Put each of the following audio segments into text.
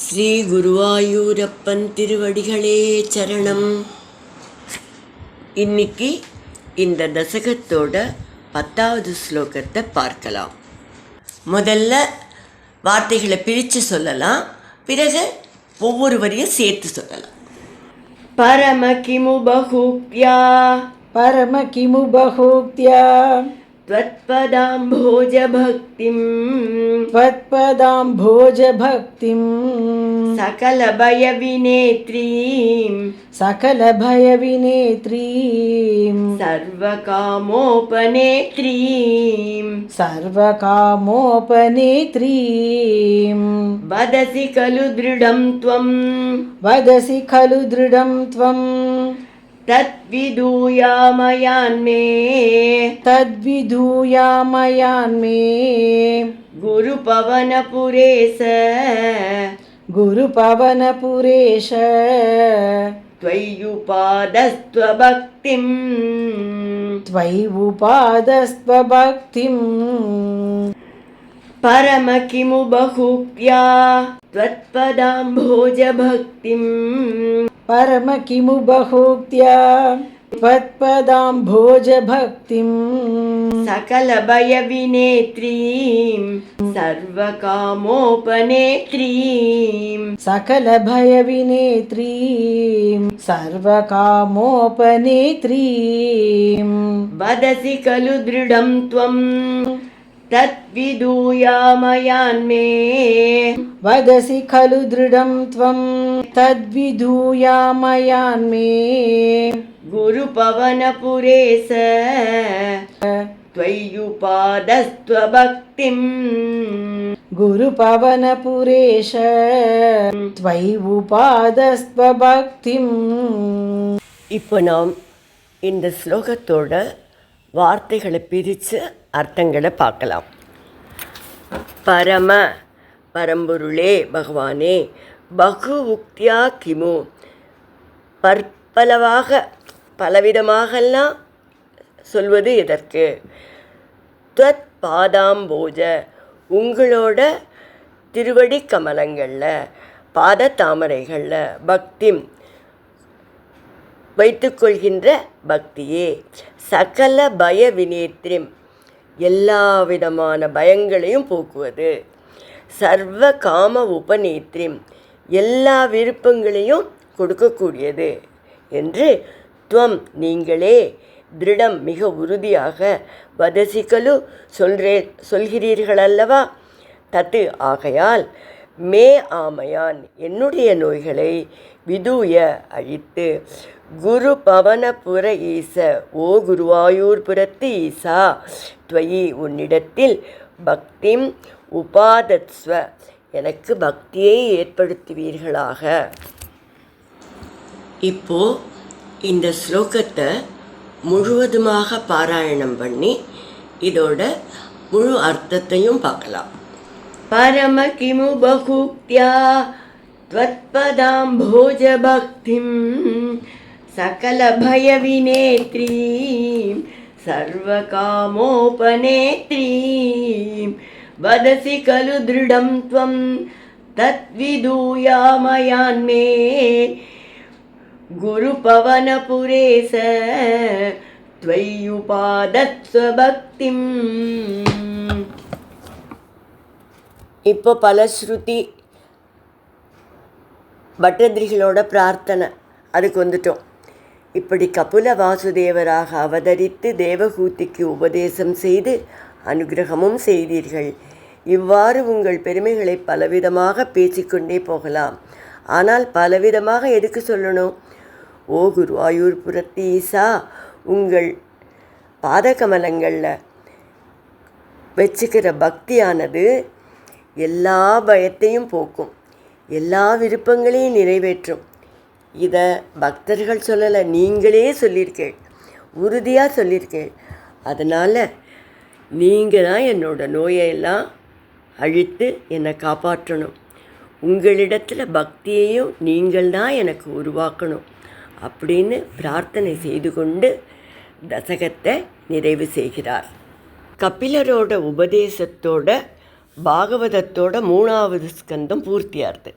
ஸ்ரீ குருவாயூரப்பன் திருவடிகளே சரணம். இன்னைக்கு இந்த தசகத்தோட 10வது ஸ்லோகத்தை பார்க்கலாம். முதல்ல வார்த்தைகளை பிரித்து சொல்லலாம், பிறகு ஒவ்வொரு வரியும் சேர்த்து சொல்லலாம். பரம கிமு பகுப்யா பரம கிமு பகுப்யா त्वत्पदाम्भोज भक्तिं सकल भय विनेत्रीं सर्वकामोपनेत्रीं वदसि खलु दृढं त्वं तद्विदूयामयान्मे गुरुपवनपुरेश त्वय्युपादस्त्वभक्तिं परम किमु बहुप्या त्वत्पदाम्भोज भक्तिं परम किमु बहुप्या त्वत्पदाम्भोज भक्तिं सकल भय विनेत्रीं सर्वकामोपनेत्रीं वदसि खलु दृढं त्वं तद्विदूयामयान्मे गुरुपवनपुरेश त्वय्युपादस्त्वभक्तिं. இப்போ நாம் இந்த ஸ்லோகத்தோட வார்த்தைகளை பிரித்து அர்த்தங்களை பார்க்கலாம். பரம்பொருளே பகவானே, பகு உக்தியா கிமு பலவிதமாகலாம் சொல்வது எதற்கு? துவத் பாதாம்போஜ உங்களோட திருவடி கமலங்களில் பாத தாமரைகளில் பக்திம் வைத்துக்கொள்கின்ற பக்தியே, சகல பய வினேத்ரிம் எல்லா விதமான பயங்களையும் போக்குவது, சர்வ காம உபநேத்ரிம் எல்லா விருப்பங்களையும் கொடுக்கக்கூடியது என்று துவம் நீங்களே திருடம் மிக உறுதியாக வதசிக்கலு சொல்கிறீர்கள் அல்லவா? தத்து ஆகையால் மே ஆமையான் என்னுடைய நோய்களை விதூய அழித்து குரு பவனபுர ஈச ஓ குருவாயூர்புரத்து ஈசா துவயி உன்னிடத்தில் பக்திம் உபாதத்ஸ்வ எனக்கு பக்தியை ஏற்படுத்துவீர்களாக. இப்போ இந்த ஸ்லோகத்தை முழுவதுமாக பாராயணம் பண்ணி இதோட முழு அர்த்தத்தையும் பார்க்கலாம். பரம கிமு பகுப்யா त्वत्पदाम्भोज भक्तिं सकल भय विनेत्रीं सर्वकामोपनेत्रीं वदसि खलु दृढं त्वं तद्विदूयामयान्मे गुरुपवनपुरेश त्वय्युपादस्त्वभक्तिं. இப்போ பலஸ்ருதி பட்டதிரிகளோட பிரார்த்தனை அதுக்கு வந்துட்டோம். இப்படி கபுல வாசுதேவராக அவதரித்து தேவகூதிக்கு உபதேசம் செய்து அனுகிரகமும் செய்தீர்கள். இவ்வாறு உங்கள் பெருமைகளை பலவிதமாக பேசிக்கொண்டே போகலாம். ஆனால் பலவிதமாக எதுக்கு சொல்லணும்? ஓ குருவாயூர்புரத்து ஈசா, உங்கள் பாதகமலங்களில் வச்சுக்கிற பக்தியானது எல்லா பயத்தையும் போக்கும், எல்லா விருப்பங்களையும் நிறைவேற்றும். இதை பக்தர்கள் சொல்லலை, நீங்களே சொல்லியிருக்கேள், உறுதியாக சொல்லியிருக்கேள். அதனால் நீங்கள் தான் என்னோட நோயெல்லாம் அழித்து என்னை காப்பாற்றணும். உங்களிடத்தில் பக்தியையும் நீங்கள் தான் எனக்கு உருவாக்கணும் அப்படின்னு பிரார்த்தனை செய்து கொண்டு தசகத்தை நிறைவு செய்கிறார். கபிலரோட உபதேசத்தோட பாகவதத்தோட 3வது ஸ்கந்தம் பூர்த்தியாகுது.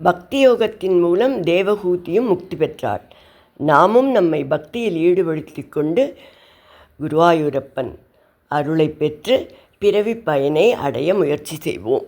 பக்தி யோகத்தின் மூலம் தேவகூதியும் முக்தி பெற்றாள். நாமும் நம்மை பக்தியில் ஈடுபடுத்தி கொண்டு குருவாயூரப்பன் அருளை பெற்று பிறவி பயனை அடைய முயற்சி செய்வோம்.